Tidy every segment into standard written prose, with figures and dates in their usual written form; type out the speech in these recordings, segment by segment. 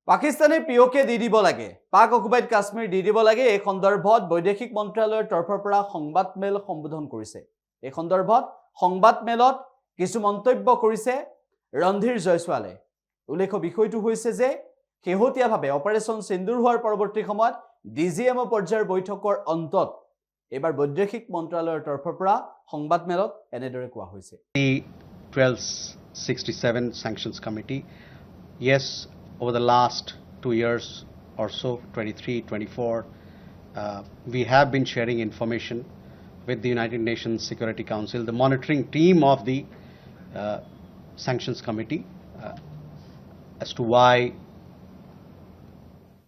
পাকিস্তানে পিওকে দি দিব লাগে, পাক অকুপাইড কাশ্মীৰ দি দিব লাগে। এই সন্দৰ্ভত বৈদেশিক মন্ত্ৰালয়ৰ তৰফৰ পৰা সংবাদ মেল সম্বোধন কৰিছে। এই সন্দৰ্ভত সংবাদ মেলত কিছু মন্তব্য কৰিছে ৰন্ধীৰ জয়সৱালে। উল্লেখ্য বিষয়টো হৈছে যে শেহতীয়াভাৱে অপাৰেশ্যন সিন্দুৰ হোৱাৰ পৰৱৰ্তী সময়ত ডিজিএমঅ পৰ্যায়ৰ বৈঠকৰ অন্তত এবাৰ বৈদেশিক মন্ত্ৰালয়ৰ তৰফৰ পৰা সংবাদ মেলত এনেদৰে কোৱা হৈছে। 1267 Sanctions Committee, yes, over the last 2 years or so, 23, 24, we have been sharing information with the United Nations Security Council, the monitoring team of the Sanctions Committee, as to why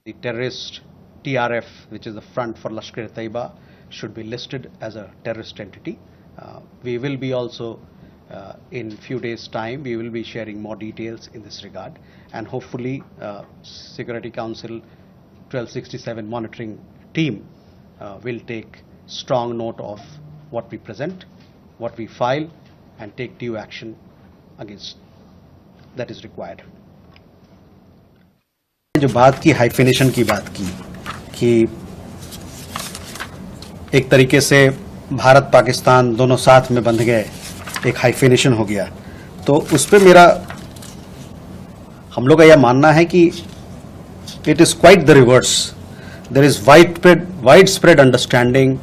the terrorist TRF, which is the Front for Lashkar-e-Taiba, should be listed as a terrorist entity. We will be also in few days time we will be sharing more details in this regard, and hopefully Security Council 1267 monitoring team will take strong note of what we present, what we file, and take due action against that is required. जो बात की hyphenation की बात की कि एक तरीके से भारत पाकिस्तान दोनों साथ में बंध गए, एक हाइफिनेशन हो गया, तो उस पर मेरा हम लोग का यह मानना है कि it is quite the reverse. There is wide spread understanding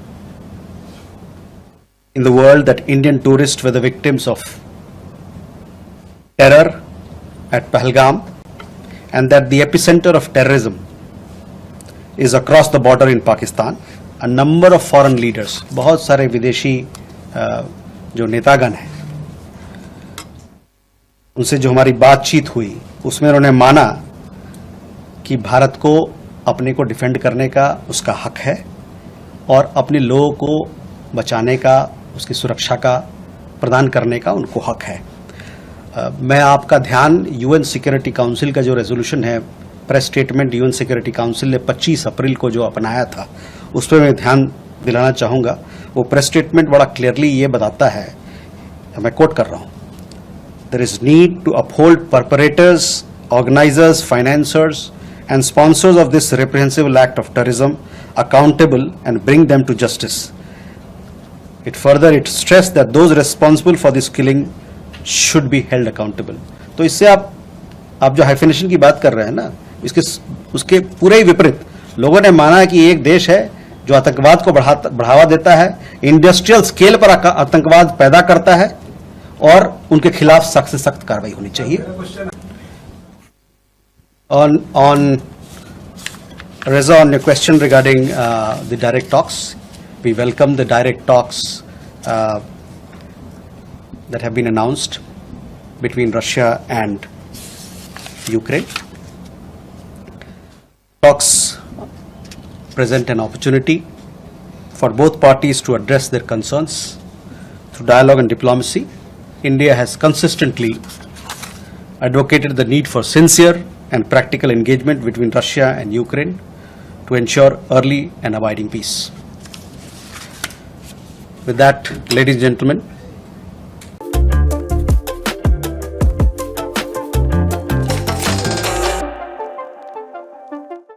in the world that Indian tourist were the victims of terror at Pahalgam, and that the epicenter of terrorism is across the border in Pakistan. A number of foreign leaders, बहुत सारे विदेशी जो नेतागण हैं, उनसे जो हमारी बातचीत हुई उसमें उन्होंने माना कि भारत को अपने को डिफेंड करने का उसका हक है और अपने लोगों को बचाने का, उसकी सुरक्षा का प्रदान करने का उनको हक है. मैं आपका ध्यान यूएन सिक्योरिटी काउंसिल का जो रेजोल्यूशन है, press statement UN security council ने 25 अप्रैल को जो अपनाया था, उस पर मैं ध्यान दिलाना चाहूँगा. वो प्रेस स्टेटमेंट बड़ा क्लियरली ये बताता है, मैं कोट कर रहा हूँ, there is need to uphold perpetrators, organizers, financiers and sponsors of this reprehensible act of terrorism accountable and bring them to justice. It stress that those responsible for this killing should be held accountable. तो इससे आप जो hyphenation की बात कर रहे हैं ना, उसके पूरे ही विपरीत लोगों ने माना कि एक देश है जो आतंकवाद को बढ़ावा देता है, इंडस्ट्रियल स्केल पर आतंकवाद पैदा करता है और उनके खिलाफ सख्त से सख्त कार्रवाई होनी चाहिए. On Reza, on your question regarding the direct talks, we welcome the direct talks that have been announced between Russia and Ukraine. Talks present an opportunity for both parties to address their concerns through dialogue and diplomacy. India has consistently advocated the need for sincere and practical engagement between Russia and Ukraine to ensure early and abiding peace. With that, ladies and gentlemen,